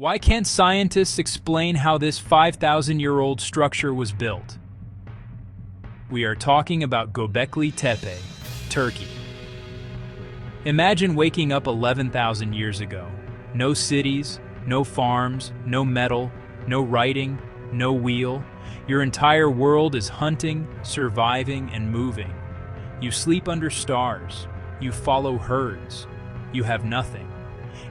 Why can't scientists explain how this 5,000-year-old structure was built? We are talking about Göbekli Tepe, Turkey. Imagine waking up 11,000 years ago. No cities, no farms, no metal, no writing, no wheel. Your entire world is hunting, surviving, and moving. You sleep under stars. You follow herds. You have nothing.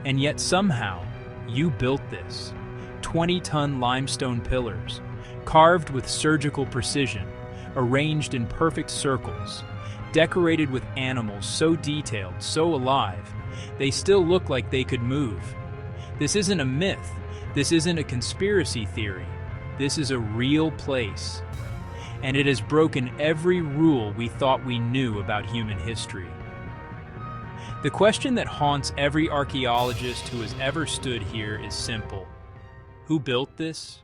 And yet somehow, you built this. 20-ton limestone pillars, carved with surgical precision, arranged in perfect circles, decorated with animals so detailed, so alive, they still look like they could move. This isn't a myth. This isn't a conspiracy theory. This is a real place. And it has broken every rule we thought we knew about human history. The question that haunts every archaeologist who has ever stood here is simple. Who built this,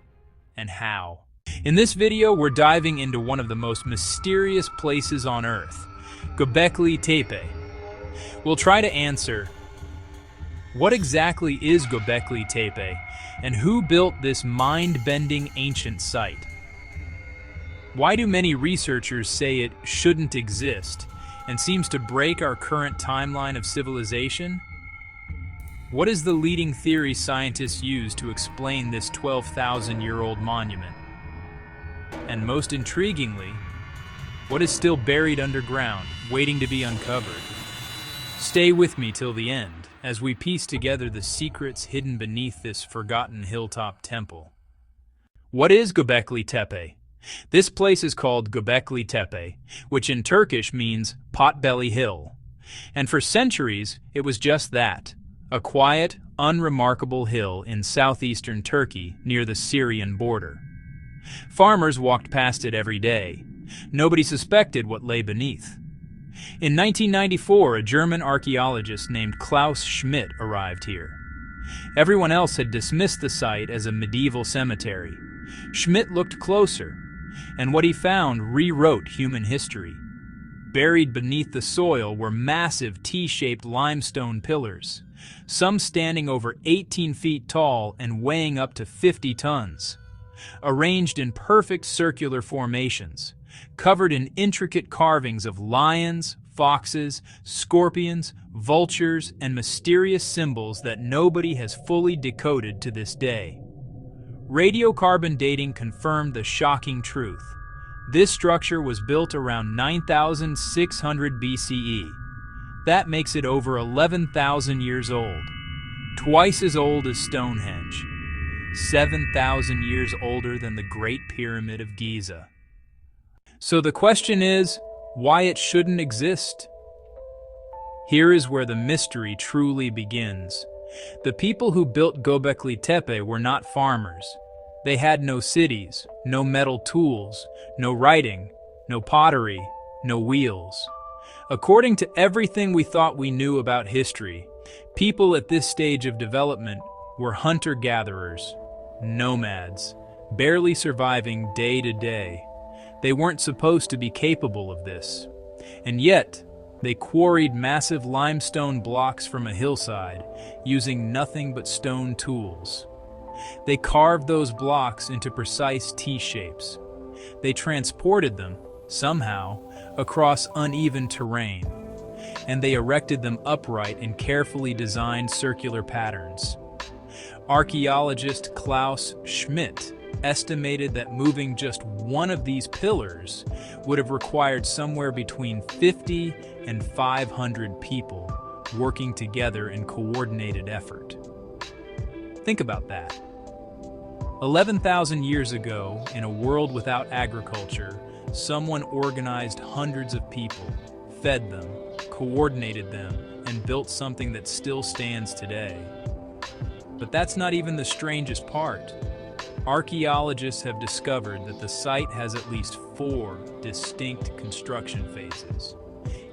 and how? In this video, we're diving into one of the most mysterious places on Earth, Göbekli Tepe. We'll try to answer, what exactly is Göbekli Tepe, and who built this mind-bending ancient site? Why do many researchers say it shouldn't exist, and seems to break our current timeline of civilization? What is the leading theory scientists use to explain this 12,000-year-old monument? And most intriguingly, what is still buried underground, waiting to be uncovered? Stay with me till the end, as we piece together the secrets hidden beneath this forgotten hilltop temple. What is Göbekli Tepe? This place is called Göbekli Tepe, which in Turkish means Potbelly Hill. And for centuries, it was just that, a quiet, unremarkable hill in southeastern Turkey near the Syrian border. Farmers walked past it every day. Nobody suspected what lay beneath. In 1994, a German archaeologist named Klaus Schmidt arrived here. Everyone else had dismissed the site as a medieval cemetery. Schmidt looked closer, and what he found rewrote human history. Buried beneath the soil were massive T-shaped limestone pillars, some standing over 18 feet tall and weighing up to 50 tons. Arranged in perfect circular formations, covered in intricate carvings of lions, foxes, scorpions, vultures, and mysterious symbols that nobody has fully decoded to this day. Radiocarbon dating confirmed the shocking truth. This structure was built around 9,600 BCE. That makes it over 11,000 years old. Twice as old as Stonehenge. 7,000 years older than the Great Pyramid of Giza. So the question is, why it shouldn't exist? Here is where the mystery truly begins. The people who built Göbekli Tepe were not farmers. They had no cities, no metal tools, no writing, no pottery, no wheels. According to everything we thought we knew about history, people at this stage of development were hunter-gatherers, nomads, barely surviving day to day. They weren't supposed to be capable of this. And yet, they quarried massive limestone blocks from a hillside, using nothing but stone tools. They carved those blocks into precise T-shapes. They transported them, somehow, across uneven terrain. And they erected them upright in carefully designed circular patterns. Archaeologist Klaus Schmidt estimated that moving just one of these pillars would have required somewhere between 50 and 500 people working together in coordinated effort. Think about that. 11,000 years ago, in a world without agriculture, someone organized hundreds of people, fed them, coordinated them, and built something that still stands today. But that's not even the strangest part. Archaeologists have discovered that the site has at least 4 distinct construction phases,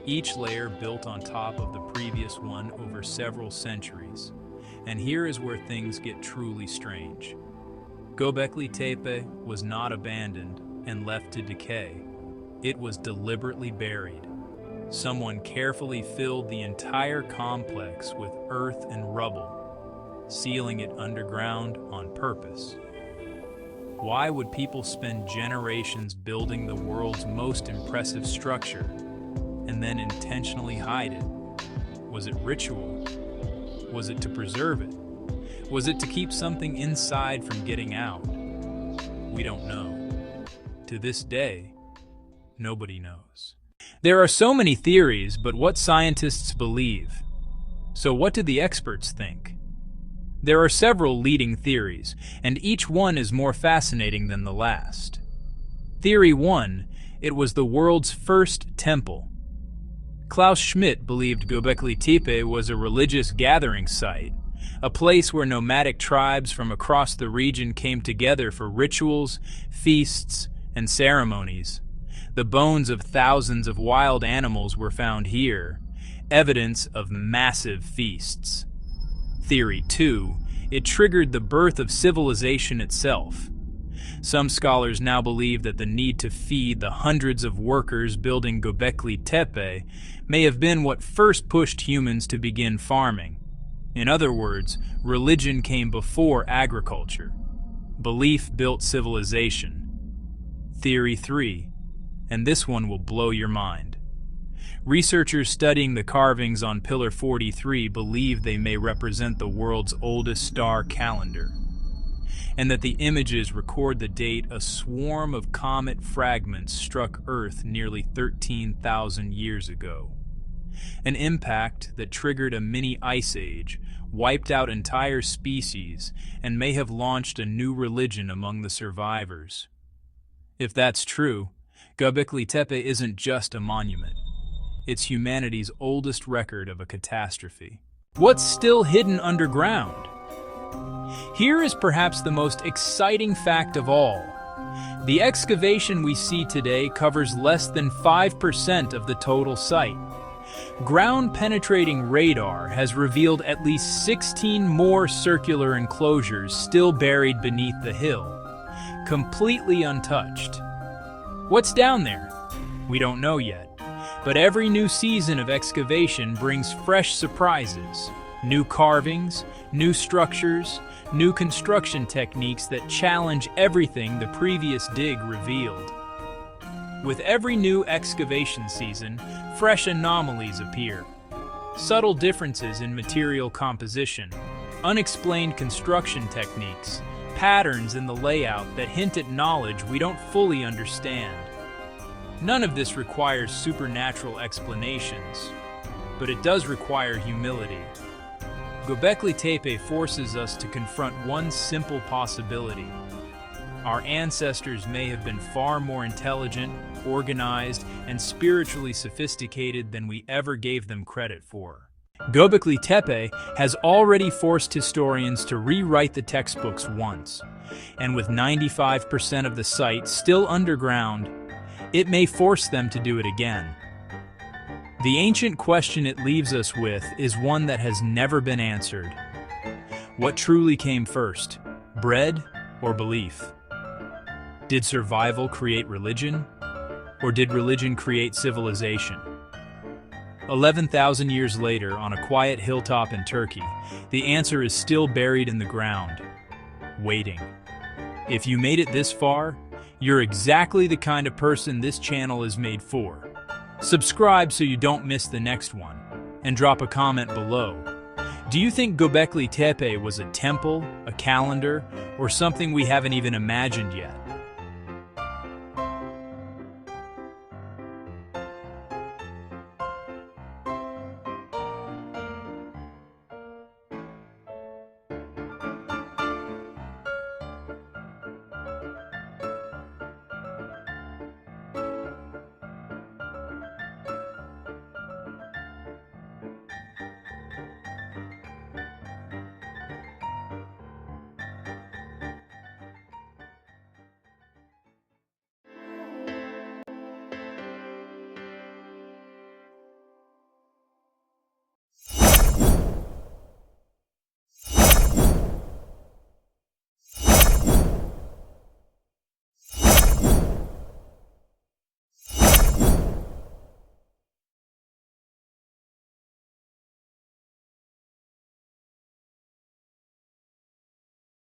each layer built on top of the previous one over several centuries. And here is where things get truly strange. Göbekli Tepe was not abandoned and left to decay. It was deliberately buried. Someone carefully filled the entire complex with earth and rubble. sealing it underground on purpose. Why would people spend generations building the world's most impressive structure and then intentionally hide it? Was it ritual? Was it to preserve it? Was it to keep something inside from getting out? We don't know. To this day, nobody knows. There are so many theories, but what scientists believe? So what do the experts think? There are several leading theories, and each one is more fascinating than the last. Theory 1, it was the world's first temple. Klaus Schmidt believed Göbekli Tepe was a religious gathering site, a place where nomadic tribes from across the region came together for rituals, feasts, and ceremonies. The bones of thousands of wild animals were found here, evidence of massive feasts. Theory 2, it triggered the birth of civilization itself. Some scholars now believe that the need to feed the hundreds of workers building Göbekli Tepe may have been what first pushed humans to begin farming. In other words, religion came before agriculture. Belief built civilization. Theory 3, and this one will blow your mind. Researchers studying the carvings on Pillar 43 believe they may represent the world's oldest star calendar, and that the images record the date a swarm of comet fragments struck Earth nearly 13,000 years ago. An impact that triggered a mini ice age, wiped out entire species, and may have launched a new religion among the survivors. If that's true, Göbekli Tepe isn't just a monument. It's humanity's oldest record of a catastrophe. What's still hidden underground? Here is perhaps the most exciting fact of all. The excavation we see today covers less than 5% of the total site. Ground-penetrating radar has revealed at least 16 more circular enclosures still buried beneath the hill, completely untouched. What's down there? We don't know yet, but every new season of excavation brings fresh surprises, new carvings, new structures, new construction techniques that challenge everything the previous dig revealed. With every new excavation season, fresh anomalies appear. Subtle differences in material composition, unexplained construction techniques, patterns in the layout that hint at knowledge we don't fully understand. None of this requires supernatural explanations, but it does require humility. Göbekli Tepe forces us to confront one simple possibility. Our ancestors may have been far more intelligent, organized, and spiritually sophisticated than we ever gave them credit for. Göbekli Tepe has already forced historians to rewrite the textbooks once, and with 95% of the site still underground, it may force them to do it again. The ancient question it leaves us with is one that has never been answered. What truly came first, bread or belief? Did survival create religion, or did religion create civilization? 11,000 years later, on a quiet hilltop in Turkey, the answer is still buried in the ground, waiting. If you made it this far, you're exactly the kind of person this channel is made for. Subscribe so you don't miss the next one, and drop a comment below. Do you think Göbekli Tepe was a temple, a calendar, or something we haven't even imagined yet?